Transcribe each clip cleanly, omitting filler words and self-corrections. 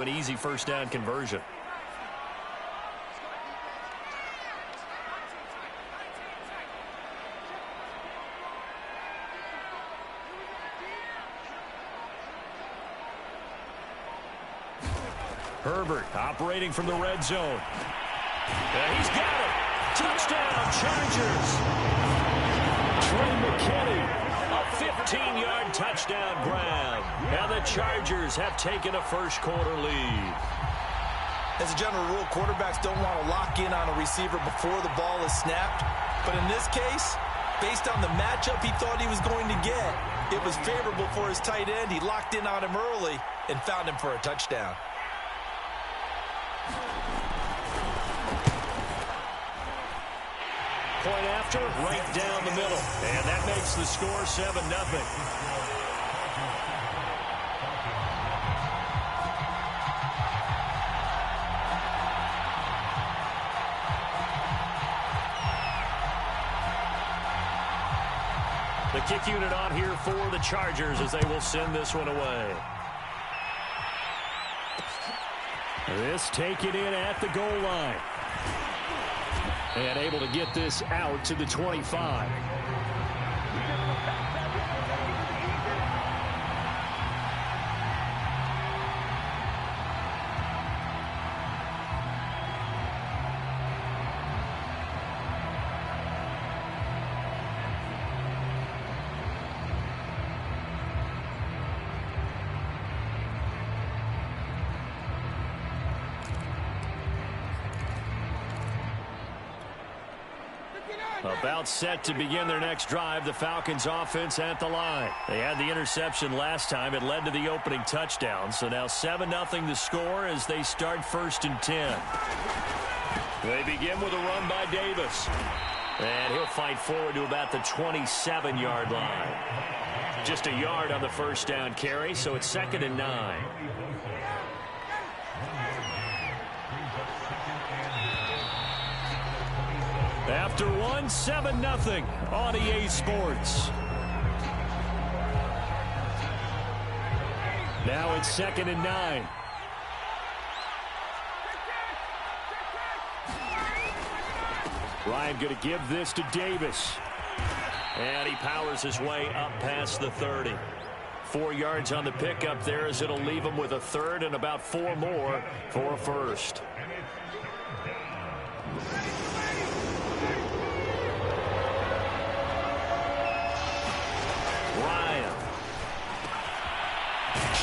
An easy first down conversion. Herbert operating from the red zone. He's got it. Touchdown, Chargers. Trey McKinney, a 15-yard touchdown grab. And the Chargers have taken a first-quarter lead. As a general rule, quarterbacks don't want to lock in on a receiver before the ball is snapped. But in this case, based on the matchup he thought he was going to get, it was favorable for his tight end. He locked in on him early and found him for a touchdown. Point after, right down the middle. And that makes the score 7-0. The kick unit on here for the Chargers as they will send this one away. This taken in at the goal line. And able to get this out to the 25. About set to begin their next drive, the Falcons offense at the line. They had the interception last time. It led to the opening touchdown. So now 7-0 the score as they start 1st and 10. They begin with a run by Davis. And he'll fight forward to about the 27-yard line. Just a yard on the first down carry, so it's 2nd and 9. After 7-0 on EA Sports. Now it's 2nd and 9. Ryan going to give this to Davis. And he powers his way up past the 30. 4 yards on the pickup there as it'll leave him with a 3rd and about 4 more for a first.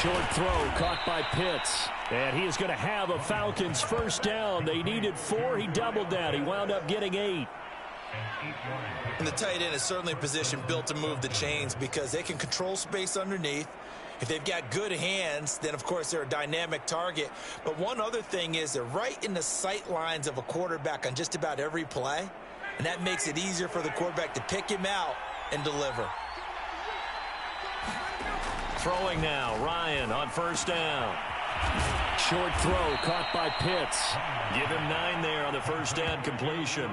Short throw caught by Pitts. And he is going to have a Falcons first down. They needed 4. He doubled that. He wound up getting 8. And the tight end is certainly a position built to move the chains because they can control space underneath. If they've got good hands, then, of course, they're a dynamic target. But one other thing is they're right in the sight lines of a quarterback on just about every play. And that makes it easier for the quarterback to pick him out and deliver. Throwing now, Ryan on first down. Short throw caught by Pitts. Give him 9 there on the first down completion.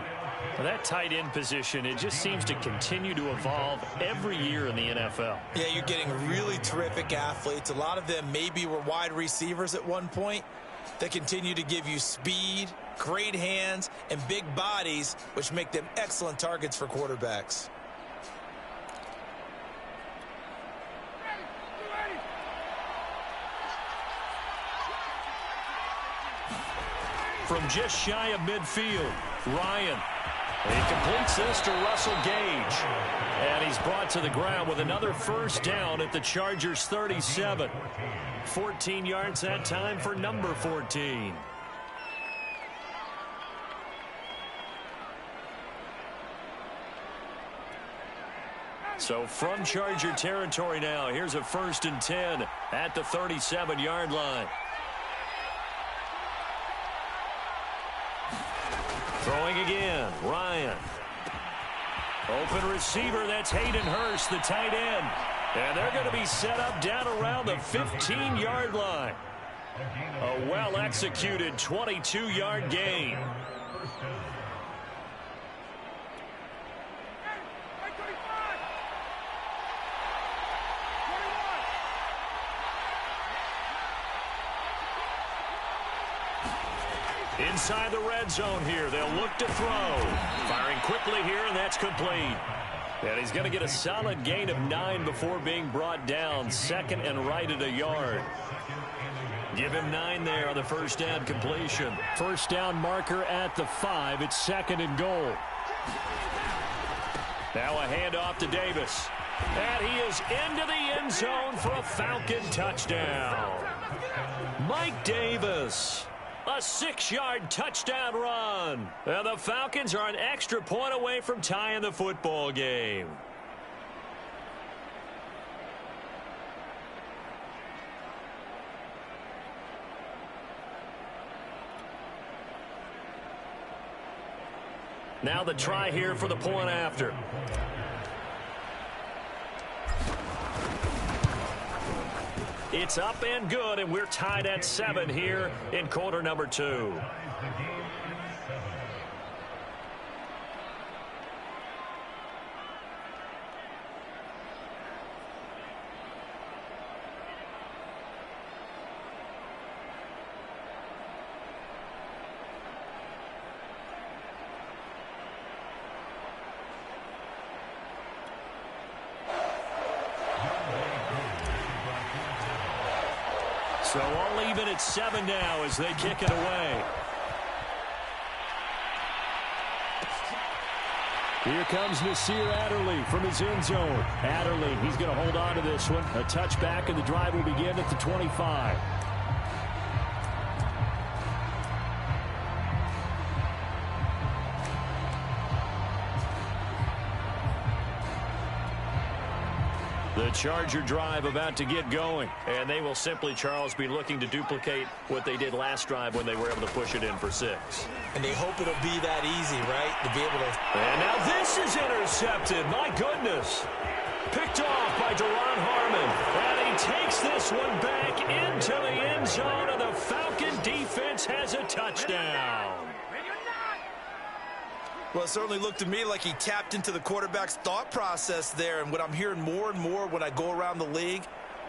Well, that tight end position, it just seems to continue to evolve every year in the NFL. Yeah, you're getting really terrific athletes. A lot of them maybe were wide receivers at one point. They continue to give you speed, great hands, and big bodies, which make them excellent targets for quarterbacks. From just shy of midfield, Ryan. He completes this to Russell Gage. And he's brought to the ground with another first down at the Chargers' 37. 14 yards that time for number 14. So from Charger territory now, here's a 1st and 10 at the 37-yard line. Throwing again, Ryan. Open receiver, that's Hayden Hurst, the tight end. And they're going to be set up down around the 15-yard line. A well-executed 22-yard gain. Inside the red zone here, they'll look to throw. Firing quickly here, and that's complete. And he's going to get a solid gain of 9 before being brought down. Second and right at a yard. Give him 9 there on the first down completion. First down marker at the 5. It's second and goal. Now a handoff to Davis. And he is into the end zone for a Falcon touchdown. Mike Davis. A 6-yard touchdown run. And the Falcons are an extra point away from tying the football game. Now the try here for the point after. It's up and good, and we're tied at 7 here in quarter number 2. So all even at 7 now as they kick it away. Here comes Nasir Adderley from his end zone. Adderley, he's going to hold on to this one. A touchback, and the drive will begin at the 25. The Charger drive about to get going. And they will simply, Charles, be looking to duplicate what they did last drive when they were able to push it in for 6. And they hope it'll be that easy, right? To be able to... And now this is intercepted. My goodness. Picked off by Duron Harmon. And he takes this one back into the end zone, and the Falcon defense has a touchdown. Well, it certainly looked to me like he tapped into the quarterback's thought process there. And what I'm hearing more and more when I go around the league,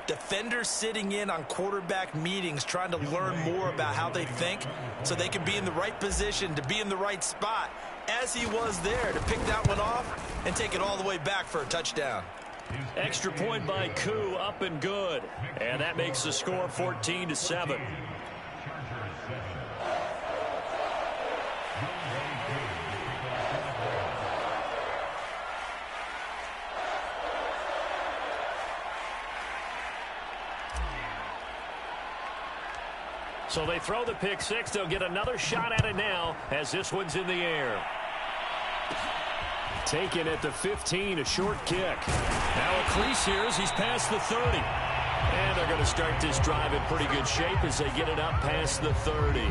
defenders sitting in on quarterback meetings trying to learn more about how they think so they can be in the right position, to be in the right spot, as he was there to pick that one off and take it all the way back for a touchdown. Extra point by Koo, up and good. And that makes the score 14-7. So they throw the pick 6. They'll get another shot at it now as this one's in the air. Taken at the 15, a short kick. Now a crease here as he's past the 30. And they're going to start this drive in pretty good shape as they get it up past the 30.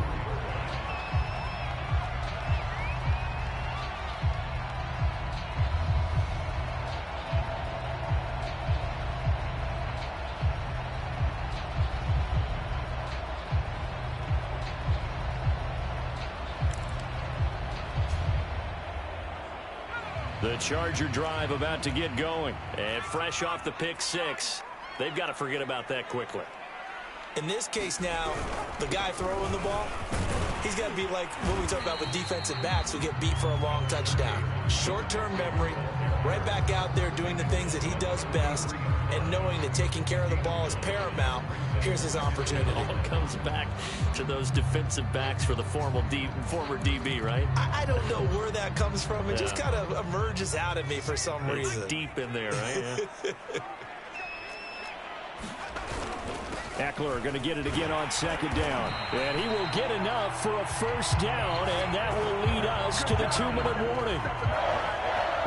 The Charger drive about to get going. And fresh off the pick 6. They've got to forget about that quickly. In this case now, the guy throwing the ball, he's got to be like what we talk about with defensive backs who get beat for a long touchdown. Short-term memory, right back out there doing the things that he does best, and knowing that taking care of the ball is paramount. Here's his opportunity. It all comes back to those defensive backs for the former DB, right? I don't know where that comes from. It just kind of emerges out of me for some reason. It's deep in there, right? Yeah. Eckler going to get it again on second down. And he will get enough for a first down, and that will lead us to the 2-minute warning.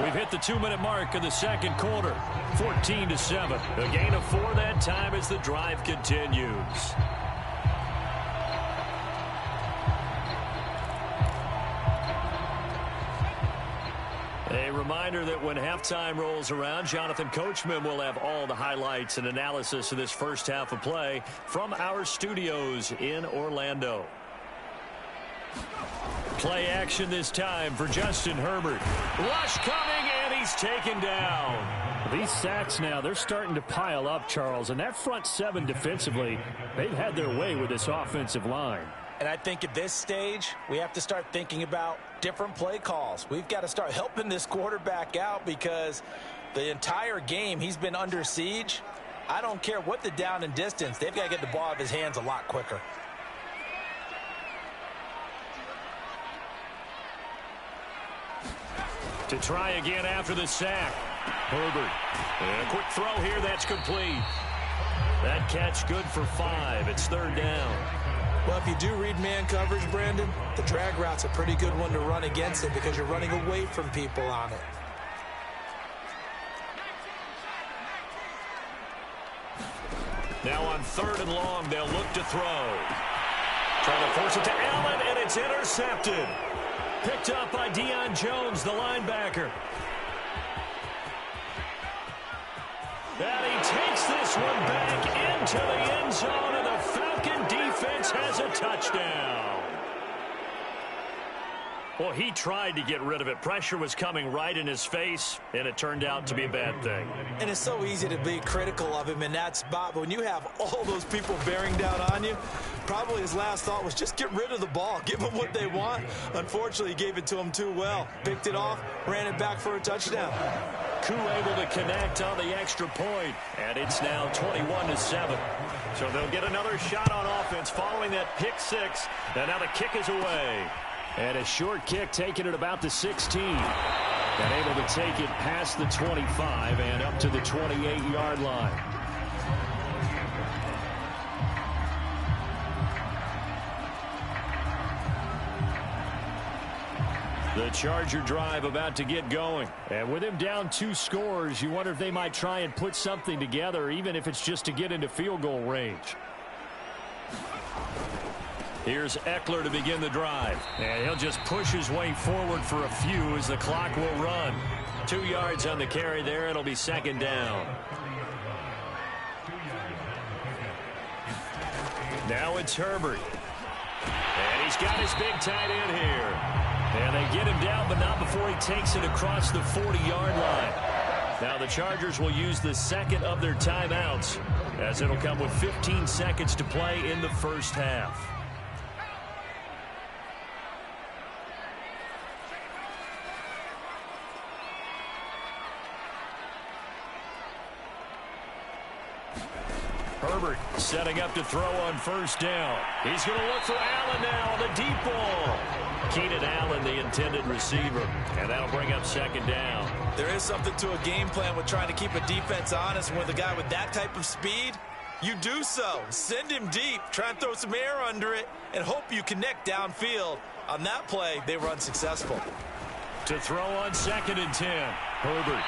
We've hit the 2-minute mark of the second quarter. 14-7. A gain of 4 that time as the drive continues. A reminder that when halftime rolls around, Jonathan Coachman will have all the highlights and analysis of this first half of play from our studios in Orlando. Play action this time for Justin Herbert. Rush coming, and he's taken down. These sacks now, they're starting to pile up, Charles, and that front 7 defensively, they've had their way with this offensive line. And I think at this stage, we have to start thinking about different play calls. We've got to start helping this quarterback out because the entire game he's been under siege. I don't care what the down and distance. They've got to get the ball out of his hands a lot quicker. To try again after the sack. Herbert. And a quick throw here. That's complete. That catch good for 5. It's 3rd down. Well, if you do read man coverage, Brandon, the drag route's a pretty good one to run against it because you're running away from people on it. Now on 3rd and long, they'll look to throw. Trying to force it to Allen, and it's intercepted. Picked up by Deion Jones, the linebacker. And he takes this one back into the end zone, and the Falcon defense has a touchdown. Well, he tried to get rid of it. Pressure was coming right in his face, and it turned out to be a bad thing. And it's so easy to be critical of him in that spot, but when you have all those people bearing down on you, probably his last thought was just get rid of the ball, give them what they want. Unfortunately, he gave it to them too well. Picked it off, ran it back for a touchdown. Koo able to connect on the extra point, and it's now 21-7. So they'll get another shot on offense following that pick 6, and now the kick is away. And a short kick taken at about the 16. And able to take it past the 25 and up to the 28-yard line. The Charger drive about to get going. And with him down 2 scores, you wonder if they might try and put something together, even if it's just to get into field goal range. Here's Eckler to begin the drive. And he'll just push his way forward for a few as the clock will run. 2 yards on the carry there. It'll be 2nd down. Now it's Herbert. And he's got his big tight end here. And they get him down, but not before he takes it across the 40-yard line. Now the Chargers will use the 2nd of their timeouts, as it'll come with 15 seconds to play in the first half. Herbert setting up to throw on 1st down. He's going to look for Allen now, the deep ball. Keenan Allen, the intended receiver, and that'll bring up 2nd down. There is something to a game plan with trying to keep a defense honest. With a guy with that type of speed, you do so. Send him deep, try and throw some air under it, and hope you connect downfield. On that play, they were unsuccessful. To throw on 2nd and 10. Herbert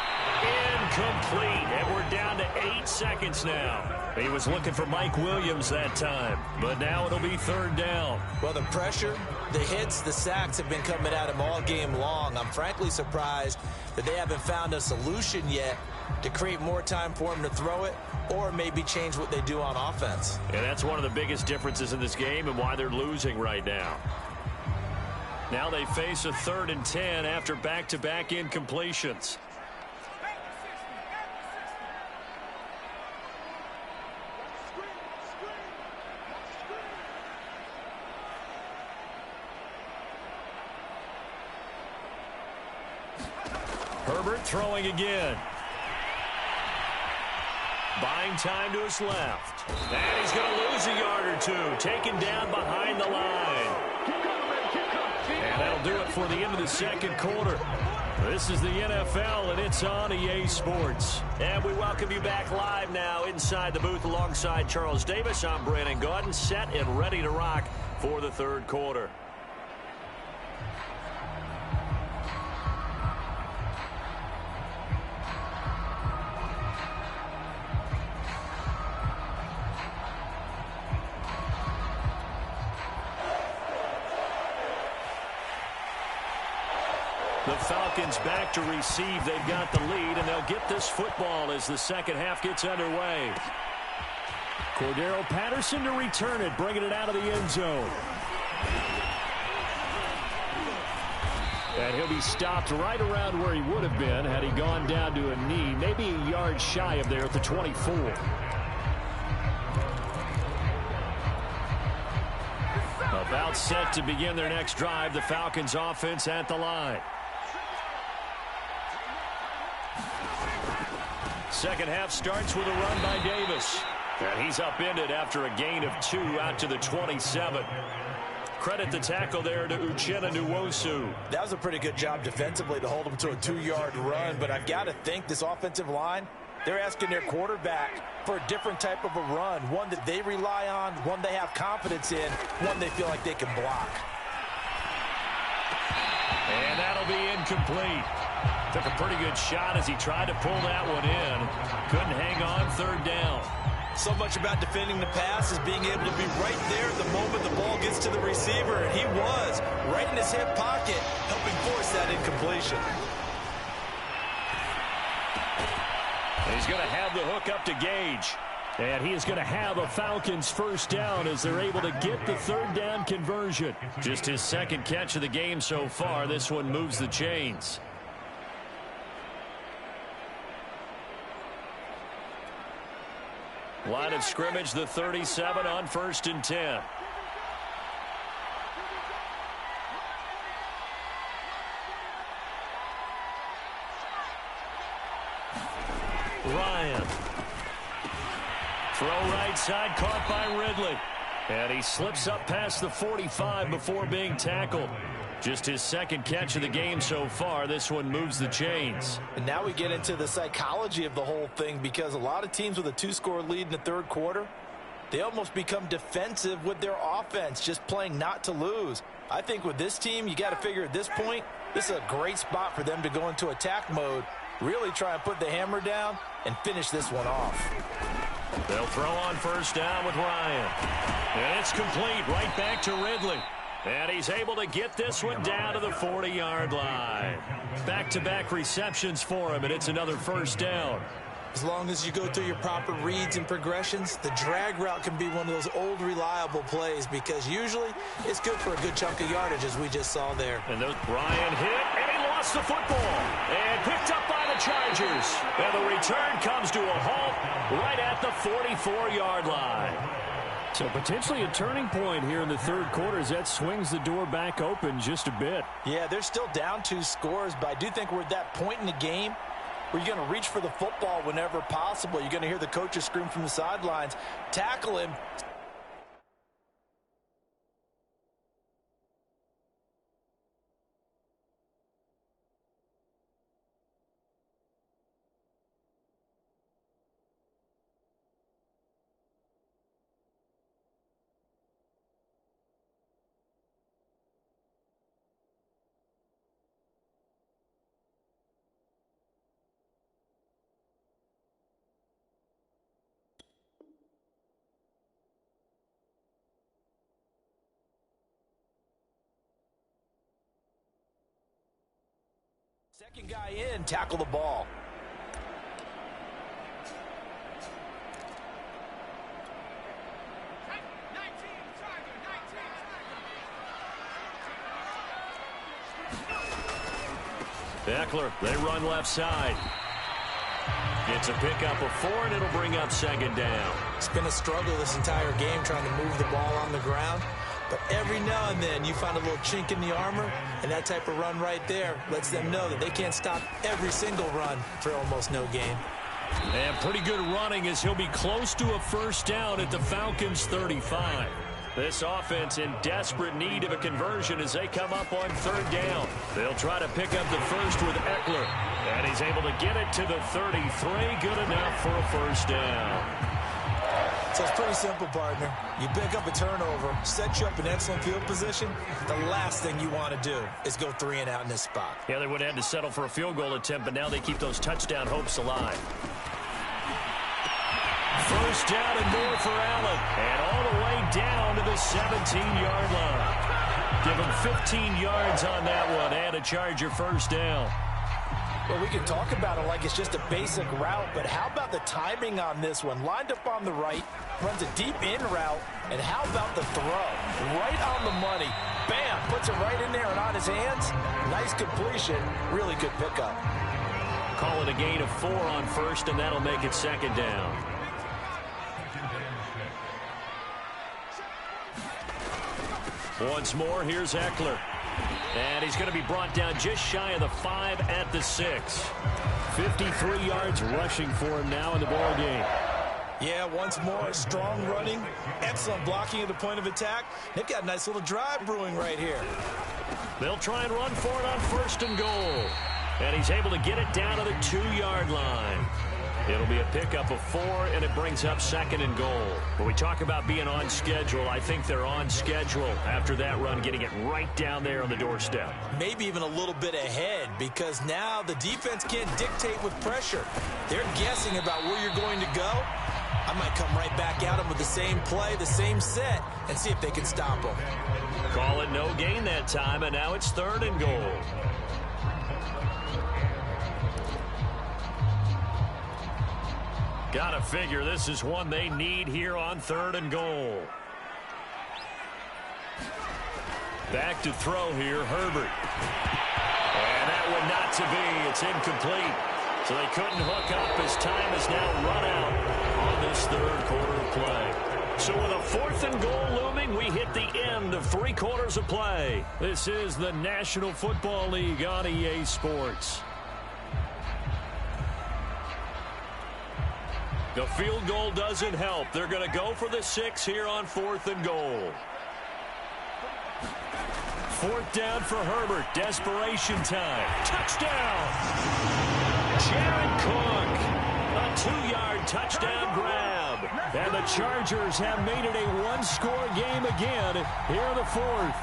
incomplete, and we're down to 8 seconds now. He was looking for Mike Williams that time, but now it'll be 3rd down. Well, the pressure, the hits, the sacks have been coming at him all game long. I'm frankly surprised that they haven't found a solution yet to create more time for him to throw it or maybe change what they do on offense. And that's one of the biggest differences in this game and why they're losing right now. Now they face a 3rd and 10 after back-to-back incompletions. Herbert throwing again. Buying time to his left. And he's going to lose a yard or 2. Taken down behind the line. And that'll do it for the end of the 2nd quarter. This is the NFL, and it's on EA Sports. And we welcome you back live now inside the booth alongside Charles Davis. I'm Brandon Gaudin, set and ready to rock for the 3rd quarter. The Falcons back to receive. They've got the lead, and they'll get this football as the 2nd half gets underway. Cordero Patterson to return it, bringing it out of the end zone. And he'll be stopped right around where he would have been had he gone down to a knee, maybe a yard shy of there at the 24. A About set to begin their next drive, the Falcons offense at the line. Second half starts with a run by Davis. And he's upended after a gain of 2 out to the 27. Credit the tackle there to Uchenna Nwosu. That was a pretty good job defensively to hold him to a 2-yard run, but I've got to think this offensive line, they're asking their quarterback for a different type of a run, one that they rely on, one they have confidence in, one they feel like they can block. And that'll be incomplete. Took a pretty good shot as he tried to pull that one in. Couldn't hang on, third down. So much about defending the pass is being able to be right there at the moment the ball gets to the receiver, and he was right in his hip pocket, helping force that incompletion. He's going to have the hook up to Gage. And he is going to have a Falcons first down as they're able to get the third down conversion. Just his second catch of the game so far. This one moves the chains. Line of scrimmage, the 37 on 1st and 10. Ryan. Throw right side, caught by Ridley. And he slips up past the 45 before being tackled. Just his second catch of the game so far. This one moves the chains. And now we get into the psychology of the whole thing, because a lot of teams with a 2-score lead in the third quarter, they almost become defensive with their offense, just playing not to lose. I think with this team, you got to figure at this point, this is a great spot for them to go into attack mode, really try and put the hammer down and finish this one off. They'll throw on first down with Ryan. And it's complete right back to Ridley. And he's able to get this one down to the 40-yard line. Back-to-back receptions for him, and it's another first down. As long as you go through your proper reads and progressions, the drag route can be one of those old reliable plays, because usually it's good for a good chunk of yardage, as we just saw there. And Ryan hit, and he lost the football. And picked up by the Chargers. And the return comes to a halt right at the 44-yard line. So potentially a turning point here in the third quarter as that swings the door back open just a bit. Yeah, they're still down 2 scores, but I do think we're at that point in the game where you're going to reach for the football whenever possible. You're going to hear the coaches scream from the sidelines, tackle him. Second guy in, tackle the ball. Eckler, they run left side. Gets a pickup of 4, and it'll bring up second down. It's been a struggle this entire game trying to move the ball on the ground. But every now and then you find a little chink in the armor, and that type of run right there lets them know that they can't stop every single run for almost no gain. And pretty good running as he'll be close to a first down at the Falcons' 35. This offense in desperate need of a conversion as they come up on third down. They'll try to pick up the first with Eckler. And he's able to get it to the 33. Good enough for a first down. So it's pretty simple, partner. You pick up a turnover, set you up in excellent field position. The last thing you want to do is go 3 and out in this spot. Yeah, they would have had to settle for a field goal attempt, but now they keep those touchdown hopes alive. First down and more for Allen. And all the way down to the 17-yard line. Give him 15 yards on that one and a Charger first down. Well, we can talk about it like it's just a basic route, but how about the timing on this one? Lined up on the right, runs a deep in route, and how about the throw? Right on the money. Bam, puts it right in there and on his hands. Nice completion, really good pickup. Call it a gain of 4 on first, and that'll make it second down. Once more, here's Eckler. And he's going to be brought down just shy of the 5 at the 6. 53 yards rushing for him now in the ball game. Yeah, once more, strong running, excellent blocking at the point of attack. They've got a nice little drive brewing right here. They'll try and run for it on 1st and goal. And he's able to get it down to the 2-yard line. It'll be a pickup of 4, and it brings up 2nd and goal. When we talk about being on schedule, I think they're on schedule after that run, getting it right down there on the doorstep. Maybe even a little bit ahead, because now the defense can't dictate with pressure. They're guessing about where you're going to go. I might come right back at them with the same play, the same set, and see if they can stop them. Call it no gain that time, and now it's 3rd and goal. Gotta figure this is one they need here on 3rd and goal. Back to throw here, Herbert. And that one not to be. It's incomplete. So they couldn't hook up as time is now run out on this 3rd quarter of play. So with a 4th and goal looming, we hit the end of 3 quarters of play. This is the National Football League on EA Sports. The field goal doesn't help. They're going to go for the 6 here on 4th and goal. 4th down for Herbert. Desperation time. Touchdown! Jared Cook. A 2-yard touchdown grab. And the Chargers have made it a 1-score game again here in the 4th.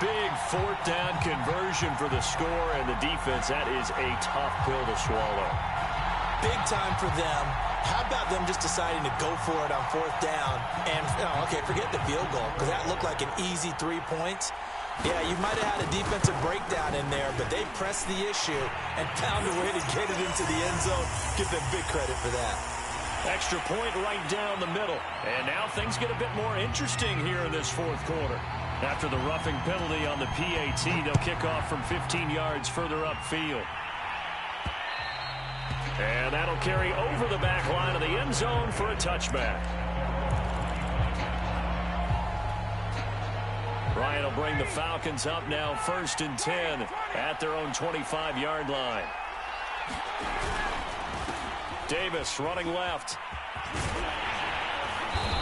Big 4th down conversion for the score, and the defense, that is a tough pill to swallow. Big time for them. How about them just deciding to go for it on 4th down? And, okay, forget the field goal, because that looked like an easy 3 points. Yeah, you might have had a defensive breakdown in there, but they pressed the issue and found a way to get it into the end zone. Give them big credit for that. Extra point right down the middle. And now things get a bit more interesting here in this 4th quarter. After the roughing penalty on the PAT, they'll kick off from 15 yards further upfield. And that'll carry over the back line of the end zone for a touchback. Ryan will bring the Falcons up now 1st and 10 at their own 25-yard line. Davis running left.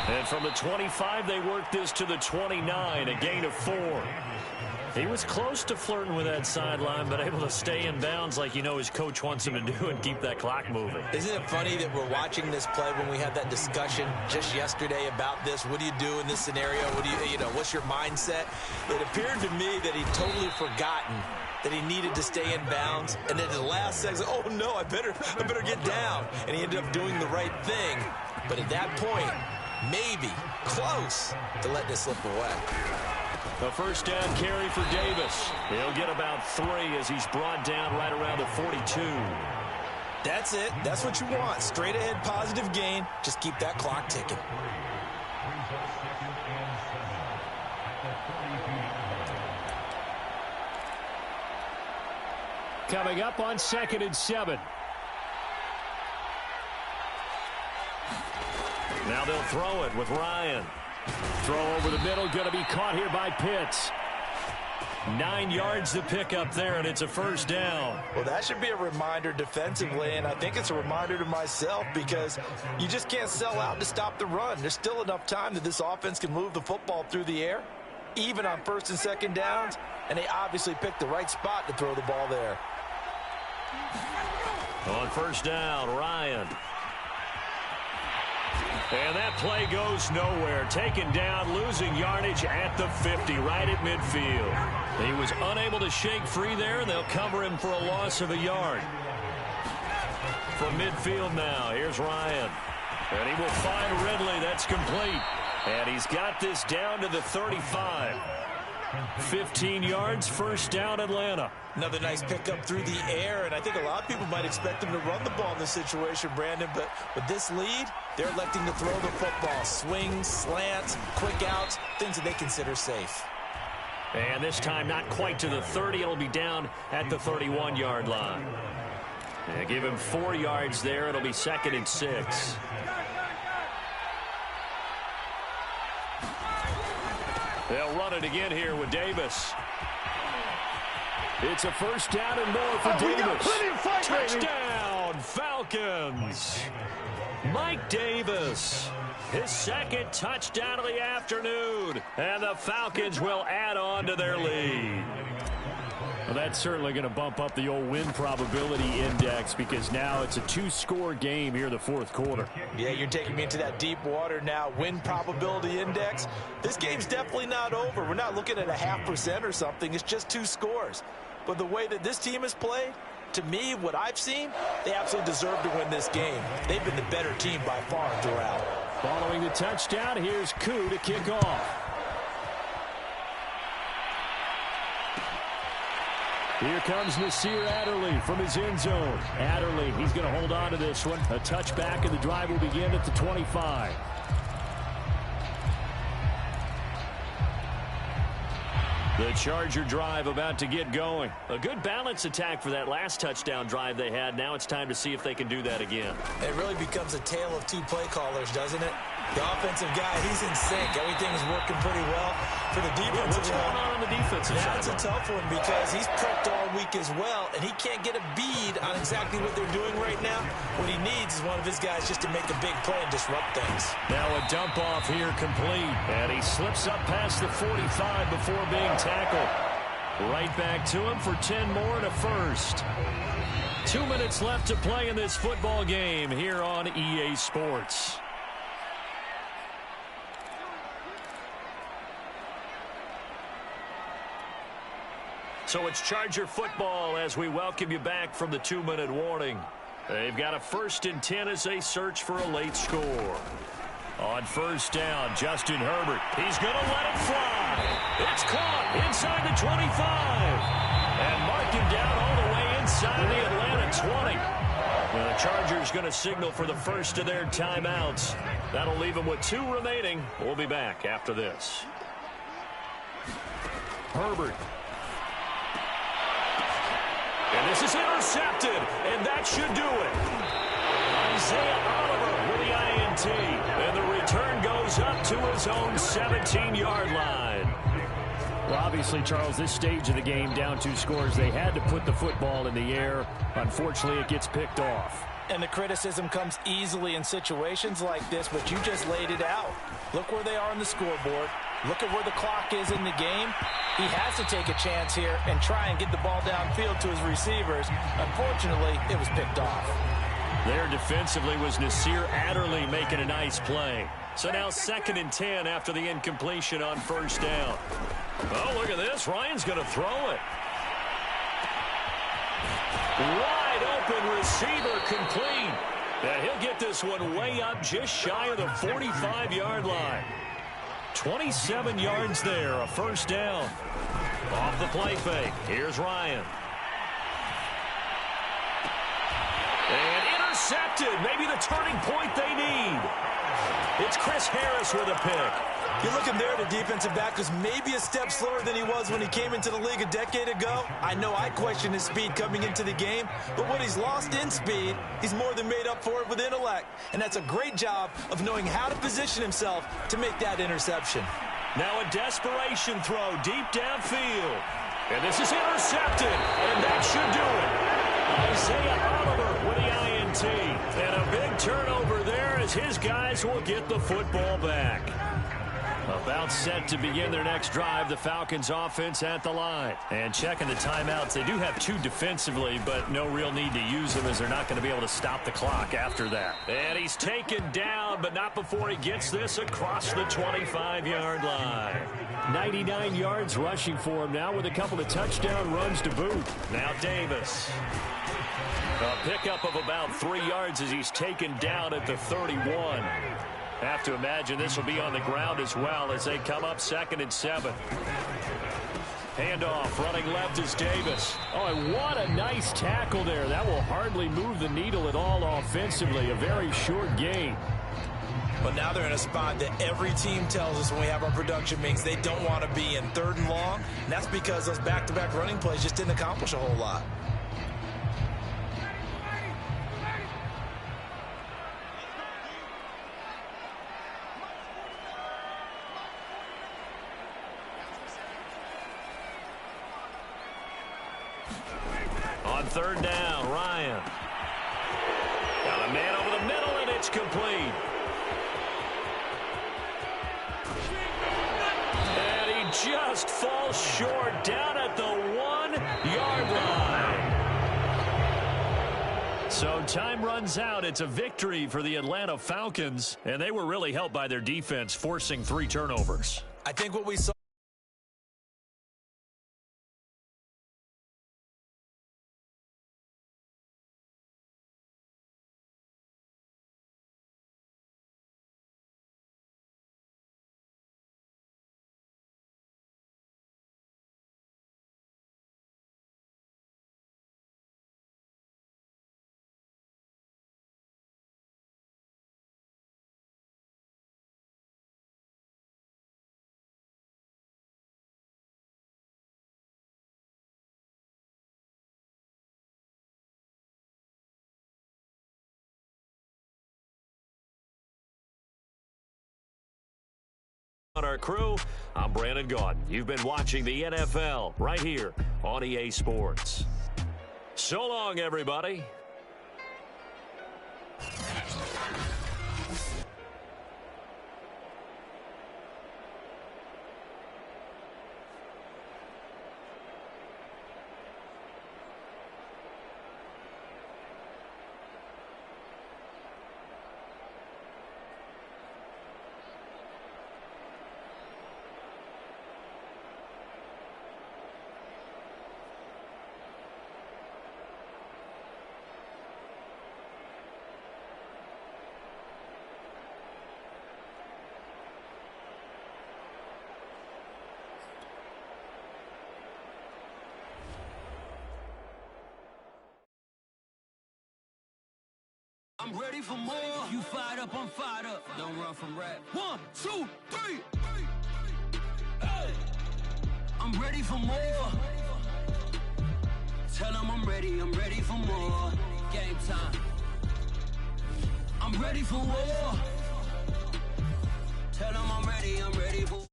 And from the 25, they work this to the 29, a gain of 4. He was close to flirting with that sideline, but able to stay in bounds like his coach wants him to do and keep that clock moving. Isn't it funny that we're watching this play when we had that discussion just yesterday about this? What do you do in this scenario? What do what's your mindset? It appeared to me that he'd totally forgotten that he needed to stay in bounds, and then at the last second, oh no, I better get down. And he ended up doing the right thing. But at that point, maybe close to letting it slip away. A 1st down carry for Davis. He'll get about 3 as he's brought down right around the 42. That's it. That's what you want. Straight ahead positive gain. Just keep that clock ticking. Coming up on 2nd and 7. Now they'll throw it with Ryan. Throw over the middle, going to be caught here by Pitts. 9 yards to pick up there, and it's a 1st down. Well, that should be a reminder defensively, and I think it's a reminder to myself because you just can't sell out to stop the run. There's still enough time that this offense can move the football through the air, even on 1st and 2nd downs, and they obviously picked the right spot to throw the ball there. On 1st down, Ryan. And that play goes nowhere. Taken down, losing yardage at the 50, right at midfield. He was unable to shake free there, and they'll cover him for a loss of a yard. From midfield now, here's Ryan. And he will find Ridley. That's complete. And he's got this down to the 35. 15 yards, 1st down, Atlanta. Another nice pickup through the air, and I think a lot of people might expect him to run the ball in this situation, Brandon, but with this lead, they're electing to throw the football. Swings, slants, quick outs, things that they consider safe. And this time not quite to the 30. It'll be down at the 31-yard line. And give him 4 yards there. It'll be 2nd and 6. They'll run it again here with Davis. It's a first down and more for Davis. We got plenty of fight, touchdown, Falcons. Mike Davis, his second touchdown of the afternoon. And the Falcons will add on to their lead. Well, that's certainly going to bump up the old win probability index because now it's a 2-score game here in the fourth quarter. Yeah, you're taking me into that deep water now. Win probability index. This game's definitely not over. We're not looking at a 0.5% or something. It's just 2 scores. But the way that this team has played, to me, what I've seen, they absolutely deserve to win this game. They've been the better team by far throughout. Following the touchdown, here's Koo to kick off. Here comes Nasir Adderley from his end zone. Adderley, he's going to hold on to this one. A touchback, and the drive will begin at the 25. The Charger drive about to get going. A good balance attack for that last touchdown drive they had. Now it's time to see if they can do that again. It really becomes a tale of 2 play callers, doesn't it? The offensive guy, he's in sync. Everything's working pretty well. For the defensive what's going on the defensive side? That's a tough one because he's prepped all week as well, and he can't get a bead on exactly what they're doing right now. What he needs is one of his guys just to make a big play and disrupt things. Now a dump off here complete, and he slips up past the 45 before being tackled. Right back to him for 10 more and a first. 2 minutes left to play in this football game here on EA Sports. So it's Charger football as we welcome you back from the 2-minute warning. They've got a 1st and 10 as they search for a late score. On first down, Justin Herbert. He's going to let it fly. It's caught inside the 25. And marked him down all the way inside the Atlanta 20. Well, the Chargers going to signal for the first of their timeouts. That'll leave them with 2 remaining. We'll be back after this. Herbert. And this is intercepted, and that should do it. Isaiah Oliver with the INT, and the return goes up to his own 17-yard line. Well, obviously, Charles, this stage of the game, down 2 scores, they had to put the football in the air. Unfortunately, it gets picked off. And the criticism comes easily in situations like this, but you just laid it out. Look where they are on the scoreboard. Look at where the clock is in the game. He has to take a chance here and try and get the ball downfield to his receivers. Unfortunately, it was picked off. There defensively was Nasir Adderley making a nice play. So now 2nd and 10 after the incompletion on first down. Oh, look at this. Ryan's going to throw it. Wide open receiver complete. And he'll get this one way up just shy of the 45-yard line. 27 yards there, a first down. Off the play fake. Here's Ryan. And intercepted. Maybe the turning point they need. It's Chris Harris with a pick. You're looking there, the defensive back was maybe a step slower than he was when he came into the league a decade ago. I know I questioned his speed coming into the game, but what he's lost in speed, he's more than made up for it with intellect. And that's a great job of knowing how to position himself to make that interception. Now a desperation throw deep downfield. And this is intercepted, and that should do it. Isaiah Oliver with the INT. And a big turnover there as his guys will get the football back. About set to begin their next drive, the Falcons offense at the line. And checking the timeouts, they do have 2 defensively, but no real need to use them as they're not going to be able to stop the clock after that. And he's taken down, but not before he gets this across the 25-yard line. 99 yards rushing for him now with a couple of touchdown runs to boot. Now Davis. A pickup of about 3 yards as he's taken down at the 31. Have to imagine this will be on the ground as well as they come up 2nd and 7. Handoff, running left is Davis. Oh, and what a nice tackle there. That will hardly move the needle at all offensively. A very short gain. But now they're in a spot that every team tells us when we have our production meetings they don't want to be in, 3rd and long. And that's because those back-to-back running plays just didn't accomplish a whole lot. On third down, Ryan. Got a man over the middle, and it's complete. And he just falls short down at the 1-yard line. So time runs out. It's a victory for the Atlanta Falcons, and they were really helped by their defense, forcing 3 turnovers. I think what we saw on our crew, I'm Brandon Gaudin. You've been watching the NFL right here on EA Sports. So long, everybody. I'm ready for more. You fired up, I'm fired up. Don't run from rap. 1, 2, 3. Hey. I'm ready for more. Tell them I'm ready for more. Game time. I'm ready for war. Tell them I'm ready for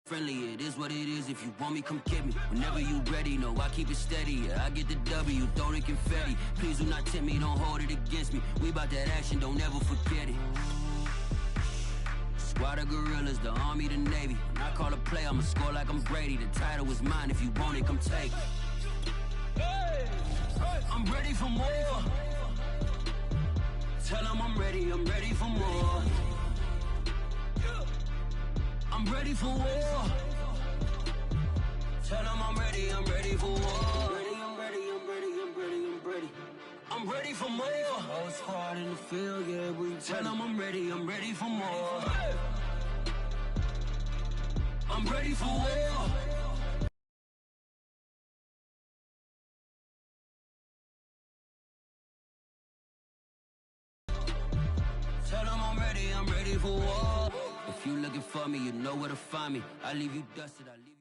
friendly, it is what it is. If you want me, come get me. Whenever you ready, no, I keep it steady. Yeah, I get the W, throw the confetti. Please do not tempt me, don't hold it against me. We bout that action, don't ever forget it. Squad of gorillas, the army, the navy. When I call a play, I'ma score like I'm Brady. The title is mine, if you want it, come take it. I'm ready for more. Tell them I'm ready for more. I'm ready for war. Tell them I'm ready for war. I'm ready for more. Whole squad in the field, yeah, we tell them I'm ready for more. I'm ready for war. Tell them I'm ready for war. If you looking for me, you know where to find me. I leave you dusted, I leave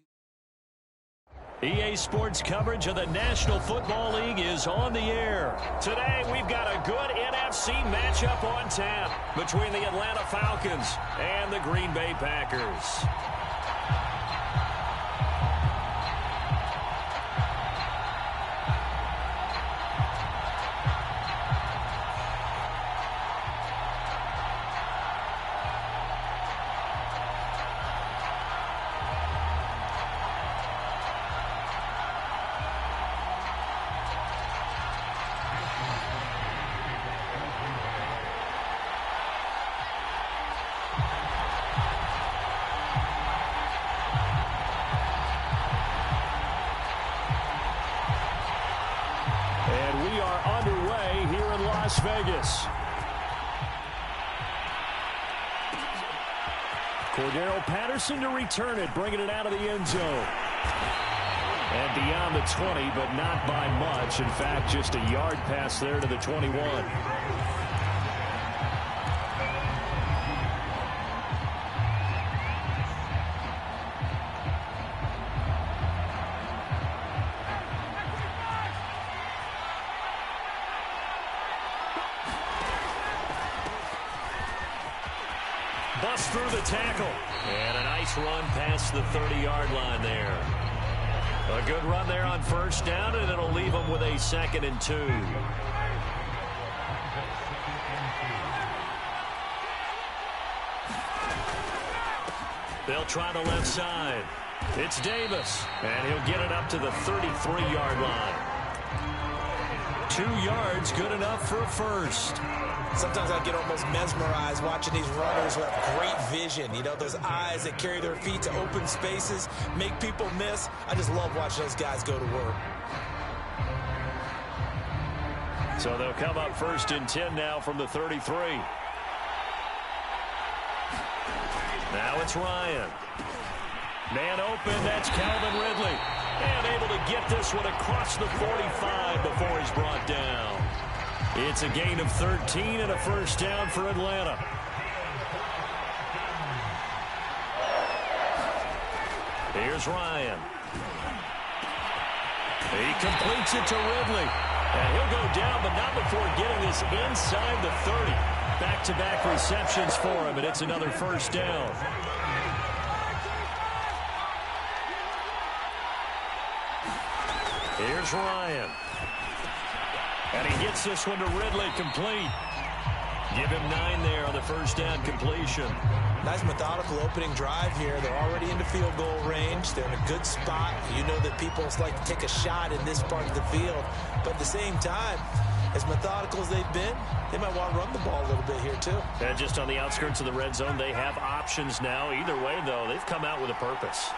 you. EA Sports coverage of the National Football League is on the air. Today, we've got a good NFC matchup on tap between the Atlanta Falcons and the Green Bay Packers. Las Vegas. Cordero Patterson to return it, bringing it out of the end zone. And beyond the 20, but not by much. In fact, just a yard pass there to the 21. Busts through the tackle. And a nice run past the 30-yard line there. A good run there on first down, and it'll leave them with a 2nd and 2. They'll try the left side. It's Davis, and he'll get it up to the 33-yard line. 2 yards, good enough for a first. Sometimes I get almost mesmerized watching these runners who have great vision. You know, those eyes that carry their feet to open spaces, make people miss. I just love watching those guys go to work. So they'll come up 1st and 10 now from the 33. Now it's Ryan. Man open, that's Calvin Ridley. And able to get this one across the 45 before he's brought down. It's a gain of 13 and a first down for Atlanta. Here's Ryan. He completes it to Ridley. And he'll go down, but not before getting this inside the 30. Back-to-back receptions for him, and it's another first down. Here's Ryan. And he gets this one to Ridley, complete. Give him 9 there on the first down completion. Nice methodical opening drive here. They're already into field goal range. They're in a good spot. You know that people like to take a shot in this part of the field. But at the same time, as methodical as they've been, they might want to run the ball a little bit here too. And just on the outskirts of the red zone, they have options now. Either way, though, they've come out with a purpose.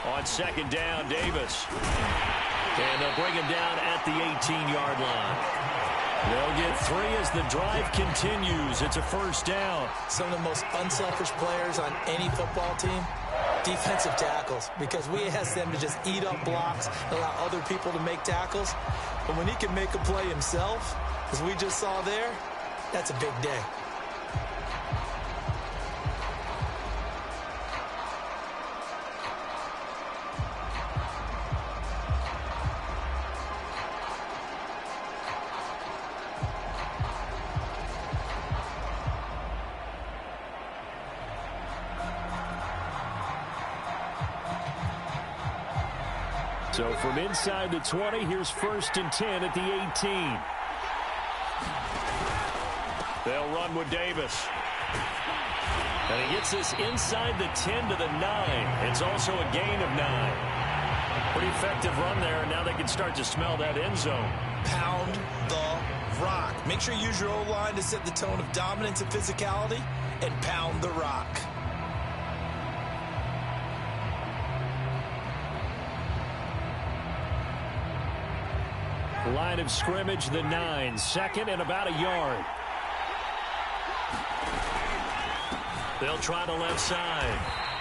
On 2nd down, Davis. And they'll bring him down at the 18-yard line. They'll get 3 as the drive continues. It's a first down. Some of the most unselfish players on any football team, defensive tackles, because we ask them to just eat up blocks, allow other people to make tackles. But when he can make a play himself, as we just saw there, that's a big day. So from inside the 20, here's 1st and 10 at the 18. They'll run with Davis. And he gets this inside the 10 to the 9. It's also a gain of 9. Pretty effective run there, and now they can start to smell that end zone. Pound the rock. Make sure you use your O-line to set the tone of dominance and physicality, and pound the rock. Line of scrimmage, the 9. 2nd and about a yard. They'll try the left side.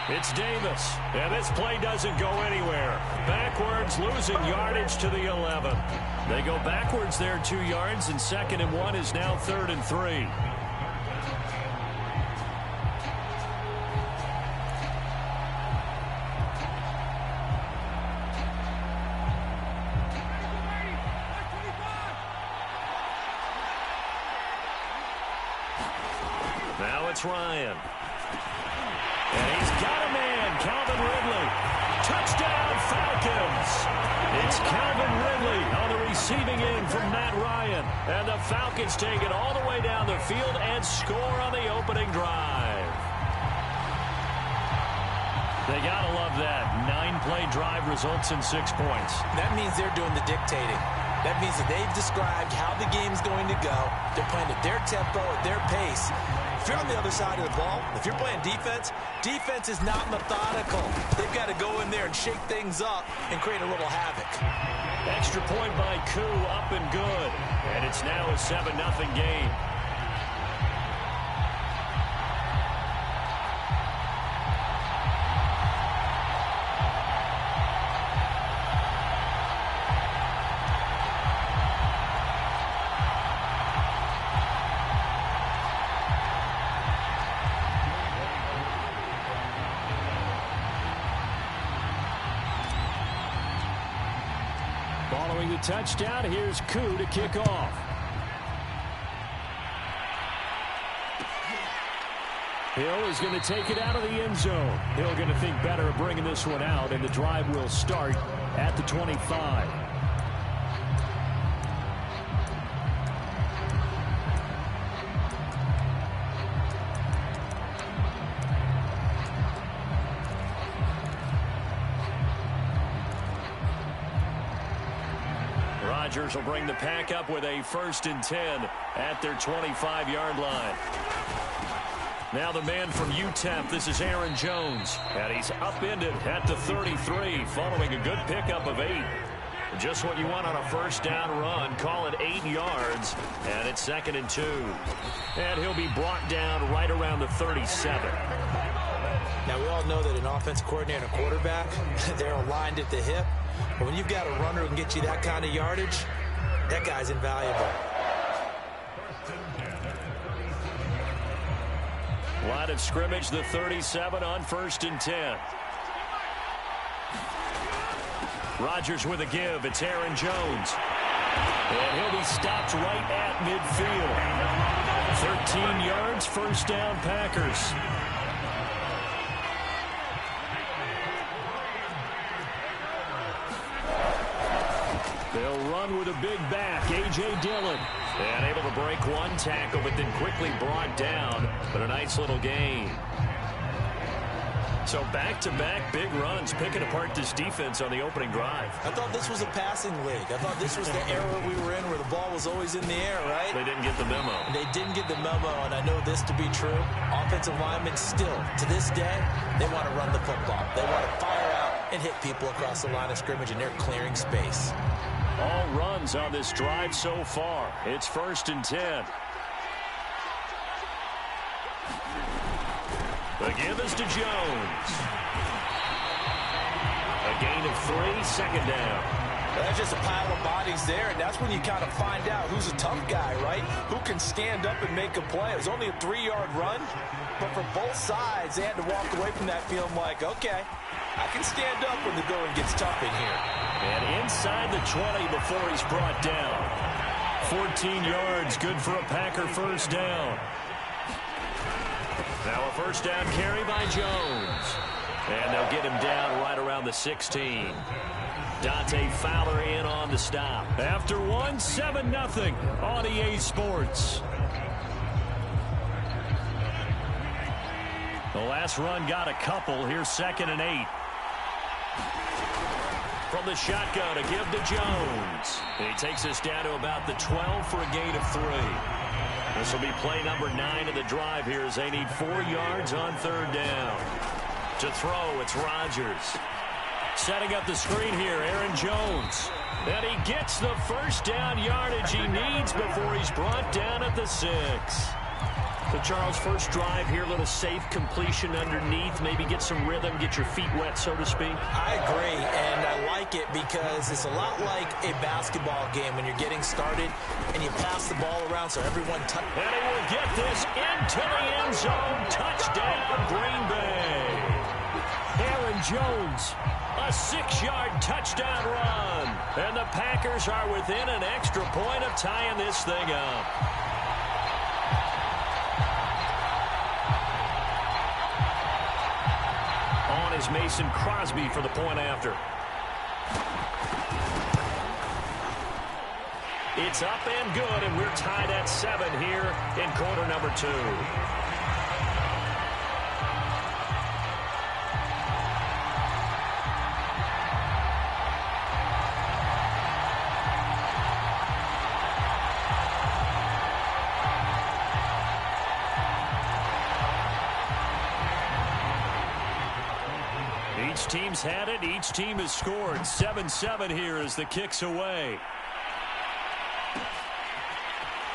It's Davis. And this play doesn't go anywhere. Backwards, losing yardage to the 11. They go backwards there 2 yards, and 2nd and 1 is now 3rd and 3. Now it's Ryan. And he's got a man, Calvin Ridley. Touchdown, Falcons. It's Calvin Ridley on the receiving end from Matt Ryan. And the Falcons take it all the way down the field and score on the opening drive. They got to love that. 9-play drive results in 6 points. That means they're doing the dictating. That means that they've described how the game's going to go. They're playing at their tempo, at their pace. If you're on the other side of the ball, if you're playing defense, defense is not methodical. They've got to go in there and shake things up and create a little havoc. Extra point by Koo, up and good. And it's now a 7-0 game. Following the touchdown, here's Koo to kick off. Hill is going to take it out of the end zone. Hill going to think better of bringing this one out, and the drive will start at the 25. Rodgers will bring the pack up with a 1st and 10 at their 25-yard line. Now the man from UTEP, this is Aaron Jones. And he's upended at the 33 following a good pickup of 8. Just what you want on a 1st down run. Call it 8 yards, and it's 2nd and 2. And he'll be brought down right around the 37. Now, we all know that an offensive coordinator and a quarterback, they're aligned at the hip. But when you've got a runner who can get you that kind of yardage, that guy's invaluable. Line of scrimmage, the 37 on 1st and 10. Rodgers with a give. It's Aaron Jones. And he'll be stopped right at midfield. 13 yards, 1st down, Packers. They'll run with a big back, A.J. Dillon. And able to break one tackle, but then quickly brought down. But a nice little gain. So back-to-back big runs, picking apart this defense on the opening drive. I thought this was a passing league. I thought this was the era we were in where the ball was always in the air, right? They didn't get the memo. They didn't get the memo, and I know this to be true. Offensive linemen still, to this day, they want to run the football. They want to fire out and hit people across the line of scrimmage, and they're clearing space. All runs on this drive so far. It's 1st and 10. The give is to Jones. A gain of 3, 2nd down. That's just a pile of bodies there, and that's when you kind of find out who's a tough guy, right? Who can stand up and make a play. It was only a 3-yard run, but for both sides, they had to walk away from that feeling like, okay, I can stand up when the going gets tough in here. And inside the 20 before he's brought down. 14 yards, good for a Packer 1st down. Now a 1st down carry by Jones. And they'll get him down right around the 16. Dante Fowler in on the stop. After one, 7-0 on EA Sports. The last run got a couple. Here's 2nd and 8. From the shotgun, a give to Jones. And he takes us down to about the 12 for a gain of 3. This will be play number 9 of the drive here as they need 4 yards on 3rd down. To throw, it's Rodgers. Setting up the screen here, Aaron Jones. And he gets the 1st down yardage he needs before he's brought down at the 6. So, Charles, first drive here, a little safe completion underneath, maybe get some rhythm, get your feet wet, so to speak. I agree, and I like it because it's a lot like a basketball game when you're getting started and you pass the ball around so everyone touches. And he will get this into the end zone. Touchdown, Green Bay. Aaron Jones, a 6-yard touchdown run. And the Packers are within an extra point of tying this thing up. On is Mason Crosby for the point after. It's up and good, and we're tied at 7 here in quarter number 2. Each team's had it. Each team has scored. 7-7 here as the kick's away.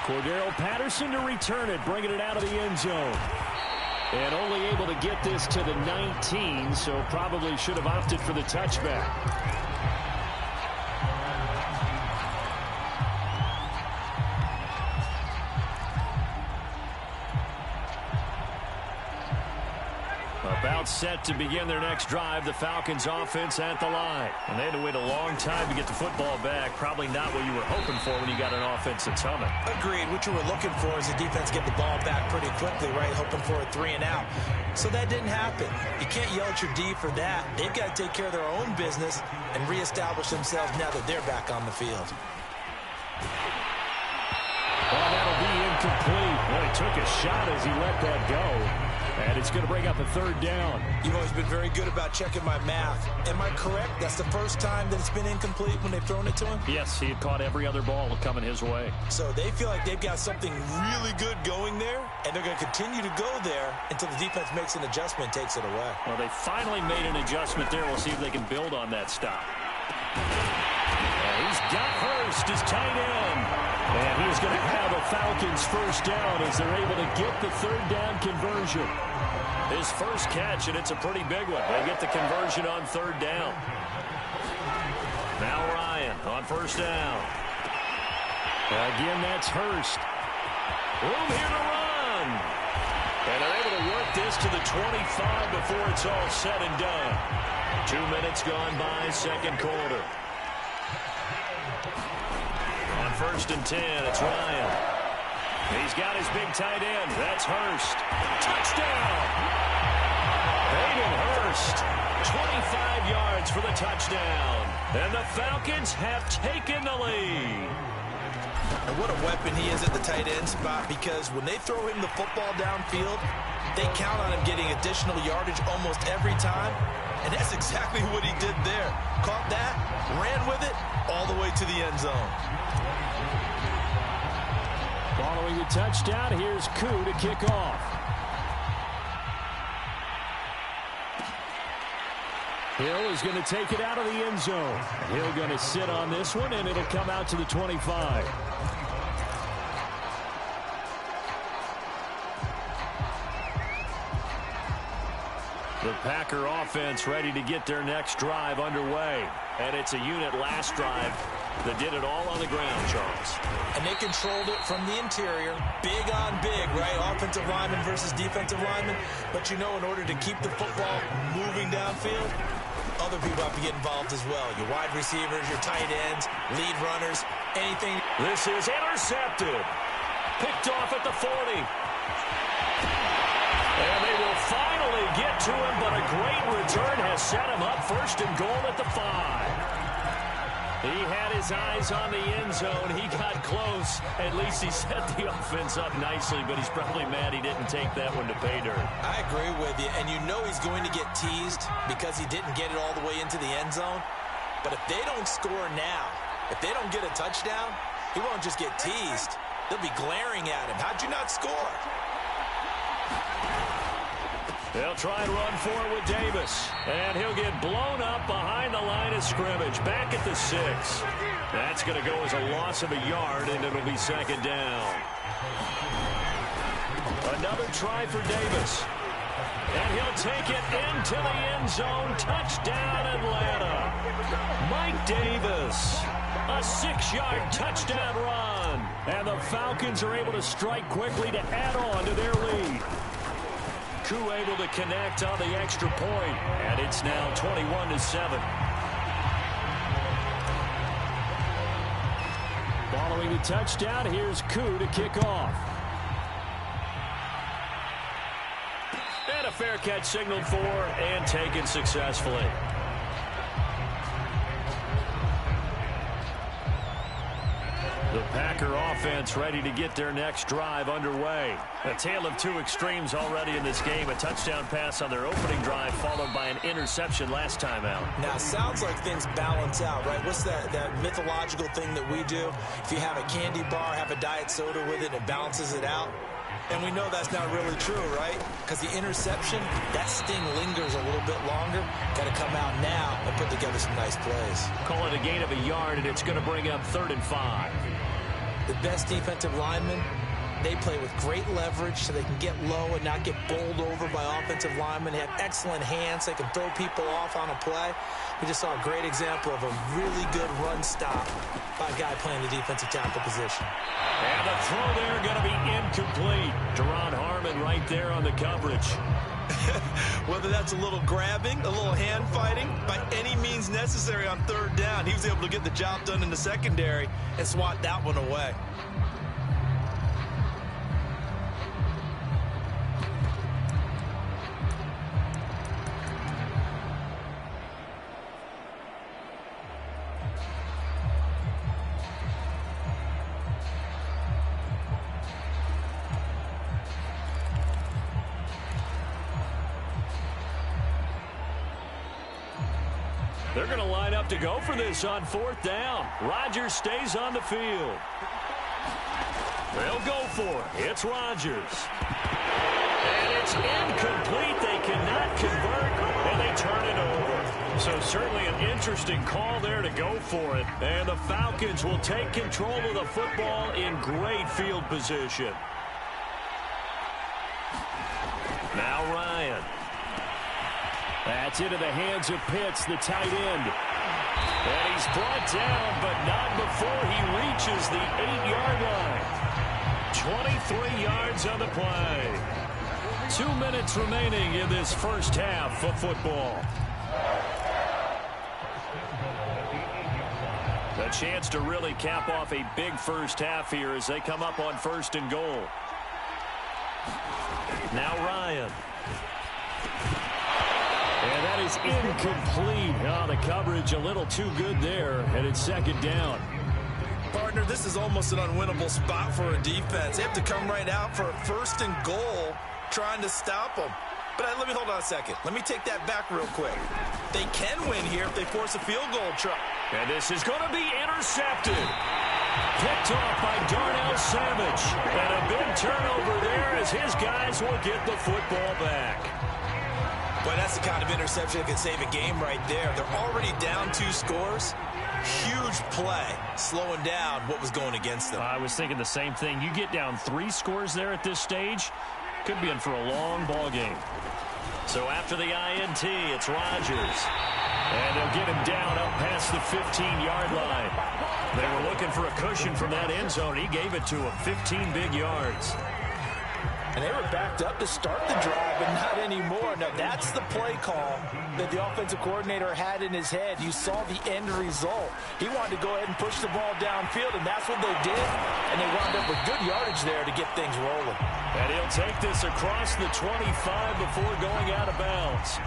Cordero Patterson to return it, bringing it out of the end zone. And only able to get this to the 19, so probably should have opted for the touchback. About set to begin their next drive, the Falcons offense at the line. And they had to wait a long time to get the football back. Probably not what you were hoping for when you got an offense that's humming. Agreed. What you were looking for is the defense get the ball back pretty quickly, right? Hoping for a 3 and out. So that didn't happen. You can't yell at your D for that. They've got to take care of their own business and reestablish themselves now that they're back on the field. Well, that'll be incomplete. Well, he took a shot as he let that go. And it's going to bring up a 3rd down. You've always been very good about checking my math. Am I correct? That's the first time that it's been incomplete when they've thrown it to him? Yes, he had caught every other ball coming his way. So they feel like they've got something really good going there, and they're going to continue to go there until the defense makes an adjustment and takes it away. Well, they finally made an adjustment there. We'll see if they can build on that stop. He's got Hurst as tight end. And he's going to have a Falcons first down as they're able to get the 3rd down conversion. His first catch, and it's a pretty big one. They get the conversion on 3rd down. Now Ryan on first down. Again, that's Hurst. Room here to run. And they're able to work this to the 25 before it's all said and done. 2 minutes gone by, 2nd quarter. On 1st and 10, it's Ryan. He's got his big tight end. That's Hurst. Touchdown! Hayden Hurst, 25 yards for the touchdown. And the Falcons have taken the lead. And what a weapon he is at the tight end spot, because when they throw him the football downfield, they count on him getting additional yardage almost every time. And that's exactly what he did there. Caught that, ran with it, all the way to the end zone. Following the touchdown, here's Koo to kick off. Hill is going to take it out of the end zone. Hill going to sit on this one, and it'll come out to the 25. The Packer offense ready to get their next drive underway. And it's a unit last drive that did it all on the ground, Charles. And they controlled it from the interior. Big on big, right? Offensive lineman versus defensive lineman. But you know, in order to keep the football moving downfield, other people have to get involved as well. Your wide receivers, your tight ends, lead runners, anything. This is intercepted. Picked off at the 40. And they will finally get to him, but a great return has set him up 1st and goal at the 5. He had his eyes on the end zone. He got close. At least he set the offense up nicely, but he's probably mad he didn't take that one to pay dirt. I agree with you, and you know he's going to get teased because he didn't get it all the way into the end zone. But if they don't score now, if they don't get a touchdown, he won't just get teased. They'll be glaring at him. How'd you not score? They'll try and run for it with Davis. And he'll get blown up behind the line of scrimmage. Back at the 6. That's going to go as a loss of a yard, and it'll be 2nd down. Another try for Davis. And he'll take it into the end zone. Touchdown, Atlanta. Mike Davis. A 6-yard touchdown run. And the Falcons are able to strike quickly to add on to their lead. Koo able to connect on the extra point, and it's now 21-7. Following the touchdown, here's Koo to kick off. And a fair catch signaled for and taken successfully. The Packer offense ready to get their next drive underway. A tale of 2 extremes already in this game. A touchdown pass on their opening drive followed by an interception last time out. Now, it sounds like things balance out, right? What's that mythological thing that we do? If you have a candy bar, have a diet soda with it, it balances it out. And we know that's not really true, right? Because the interception, that sting lingers a little bit longer. Got to come out now and put together some nice plays. Call it a gain of a yard, and it's going to bring up 3rd and 5. The best defensive linemen They play with great leverage so they can get low and not get bowled over by offensive linemen. They have excellent hands. They can throw people off on a play. We just saw a great example of a really good run stop by a guy playing the defensive tackle position. And the throw there going to be incomplete. Teron Harmon right there on the coverage. Whether that's a little grabbing, a little hand fighting, by any means necessary on third down, he was able to get the job done in the secondary and swat that one away. They're going to line up to go for this on fourth down. Rodgers stays on the field. They'll go for it. It's Rodgers. And it's incomplete. They cannot convert, and they turn it over. So certainly an interesting call there to go for it. And the Falcons will take control of the football in great field position. Now Ryan. That's into the hands of Pitts, the tight end. And he's brought down, but not before he reaches the 8-yard line. 23 yards on the play. 2 minutes remaining in this first half of football. A chance to really cap off a big first half here as they come up on 1st and goal. Now Ryan. And that is incomplete. Oh, the coverage a little too good there, and it's 2nd down. Partner, this is almost an unwinnable spot for a defense. They have to come right out for a 1st and goal trying to stop them. But let me hold on a second. Let me take that back real quick. They can win here if they force a field goal try. And this is going to be intercepted. Picked off by Darnell Savage. And a big turnover there as his guys will get the football back. Boy, that's the kind of interception that can save a game right there. They're already down 2 scores. Huge play, slowing down what was going against them. I was thinking the same thing. You get down 3 scores there at this stage, could be in for a long ball game. So after the INT, it's Rodgers. And they'll get him down up past the 15-yard line. They were looking for a cushion from that end zone. He gave it to him, 15 big yards. And they were backed up to start the drive, but not anymore. Now, that's the play call that the offensive coordinator had in his head. You saw the end result. He wanted to go ahead and push the ball downfield, and that's what they did. And they wound up with good yardage there to get things rolling. And he'll take this across the 25 before going out of bounds.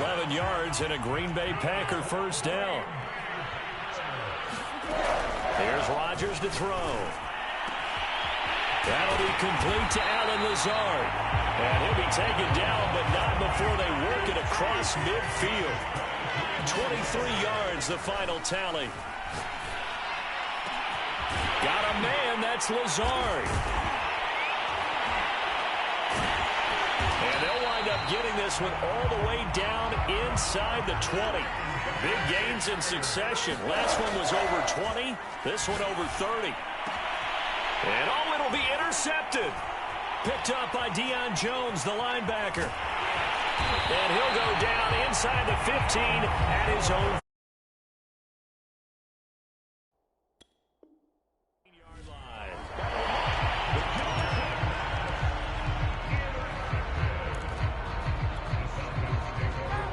11 yards and a Green Bay Packer 1st down. Here's Rodgers to throw. That'll be complete to Allen Lazard. And he'll be taken down, but not before they work it across midfield. 23 yards, the final tally. Got a man, that's Lazard. And they'll wind up getting this one all the way down inside the 20. Big gains in succession. Last one was over 20. This one over 30. And it'll be intercepted. Picked up by Deion Jones, the linebacker. And he'll go down inside the 15 at his own yard line.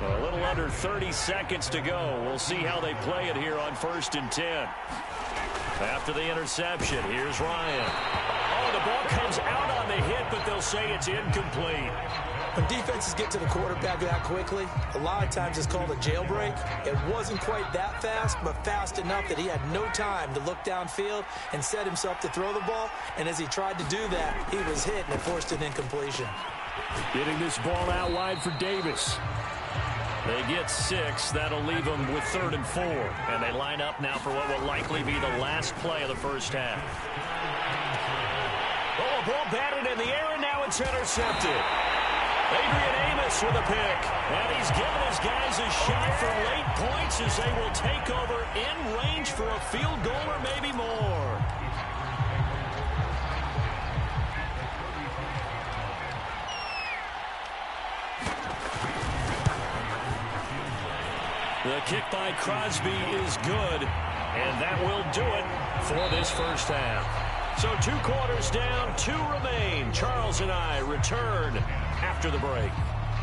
A little under 30 seconds to go. We'll see how they play it here on 1st and 10. After the interception, here's Ryan. Oh, the ball comes out on the hit, but they'll say it's incomplete. When defenses get to the quarterback that quickly, a lot of times it's called a jailbreak. It wasn't quite that fast, but fast enough that he had no time to look downfield and set himself to throw the ball. And as he tried to do that, he was hit and it forced an incompletion. Getting this ball out wide for Davis. They get 6. That'll leave them with 3rd and 4. And they line up now for what will likely be the last play of the first half. Oh, a ball batted in the air, and now it's intercepted. Adrian Amos with a pick. And he's given his guys a shot for late points as they will take over in range for a field goal or maybe more. The kick by Crosby is good, and that will do it for this first half. So 2 quarters down, 2 remain. Charles and I return after the break.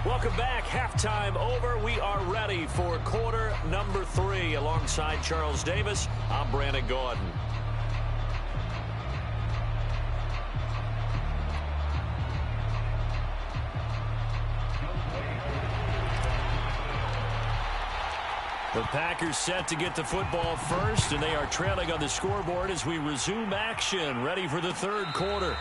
Welcome back. Halftime over. We are ready for quarter number 3. Alongside Charles Davis, I'm Brandon Gordon. The Packers set to get the football first, and they are trailing on the scoreboard as we resume action, ready for the third quarter.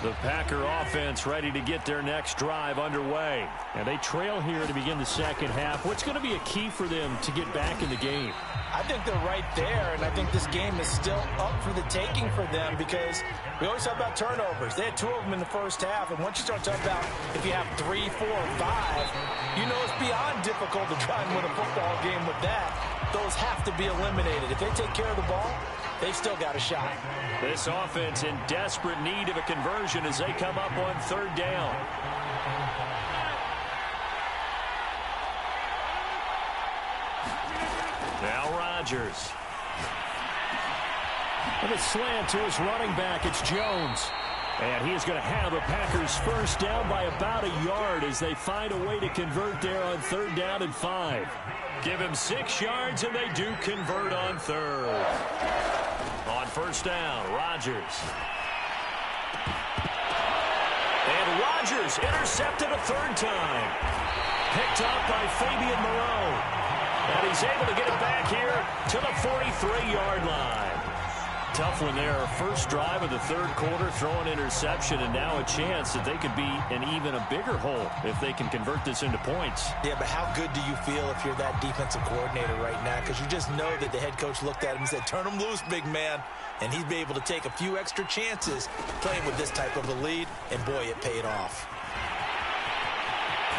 The Packer offense ready to get their next drive underway. And they trail here to begin the second half. What's going to be a key for them to get back in the game? I think they're right there, and I think this game is still up for the taking for them because we always talk about turnovers. They had 2 of them in the first half, and once you start talking about if you have 3, 4, 5, you know it's beyond difficult to try and win a football game with that. Those have to be eliminated. If they take care of the ball, they've still got a shot. This offense in desperate need of a conversion as they come up on third down. Now Rodgers. And a slant to his running back. It's Jones. And he is going to have the Packers first down by about a yard as they find a way to convert there on third down and 5. Give him 6 yards, and they do convert on third. On first down, Rodgers. And Rodgers intercepted a third time. Picked up by Fabian Moreau. And he's able to get it back here to the 43-yard line. Tough one there. First drive of the third quarter, throw an interception, and now a chance that they could be in even a bigger hole if they can convert this into points. Yeah, but how good do you feel if you're that defensive coordinator right now? Because you just know that the head coach looked at him and said, turn him loose, big man. And he'd be able to take a few extra chances playing with this type of a lead, and boy, it paid off.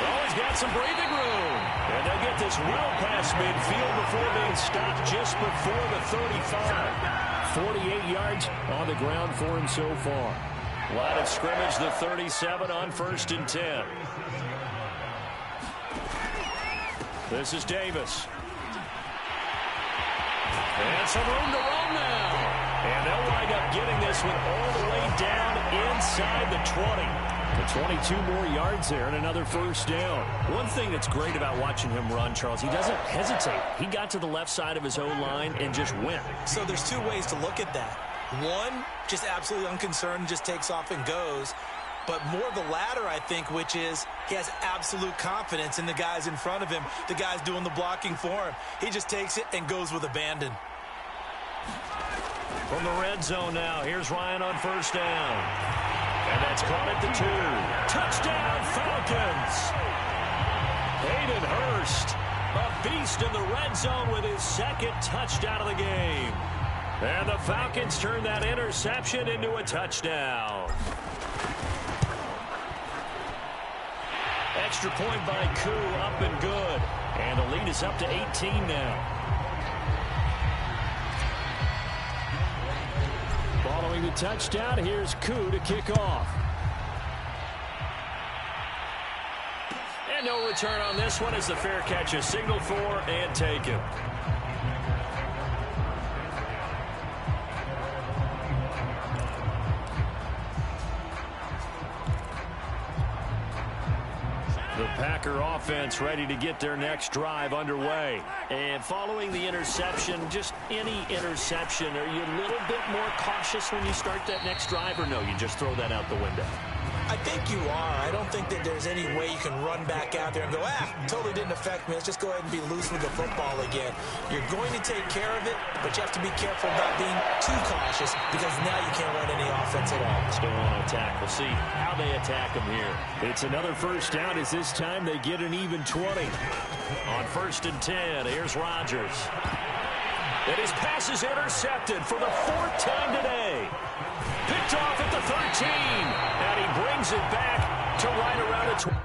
Well, he's got some breathing room. And they'll get this well past midfield before being stopped just before the 35. 48 yards on the ground for him so far. Line of scrimmage, the 37 on 1st and 10. This is Davis. And some room to run now. And they'll wind up getting this one all the way down inside the 20. The 22 more yards there and another first down. One thing that's great about watching him run, Charles, he doesn't hesitate. He got to the left side of his O-line and just went. So there's 2 ways to look at that. One, just absolutely unconcerned, just takes off and goes. But more the latter, I think, which is he has absolute confidence in the guys in front of him, the guys doing the blocking for him. He just takes it and goes with abandon. From the red zone now, here's Ryan on first down. And that's caught at the 2. Touchdown, Falcons! Hayden Hurst, a beast in the red zone with his 2nd touchdown of the game. And the Falcons turn that interception into a touchdown. Extra point by Koo, up and good. And the lead is up to 18 now. Following the touchdown, here's Koo to kick off. And no return on this one as the fair catch is signaled for and taken. The Packer offense ready to get their next drive underway. And following the interception, just any interception, are you a little bit more cautious when you start that next drive, or no, you just throw that out the window? I think you are. I don't think that there's any way you can run back out there and go, totally didn't affect me. Let's just go ahead and be loose with the football again. You're going to take care of it, but you have to be careful about being too cautious because now you can't run any offense at all. Still want to attack. We'll see how they attack them here. It's another first down as this time they get an even 20. On 1st and 10, here's Rodgers. And his pass is intercepted for the 4th time today. Picked off at the 13, and he brings it back to right around the 20.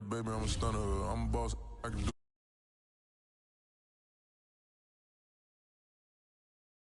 baby, I'm a stunner. I'm a boss, I can do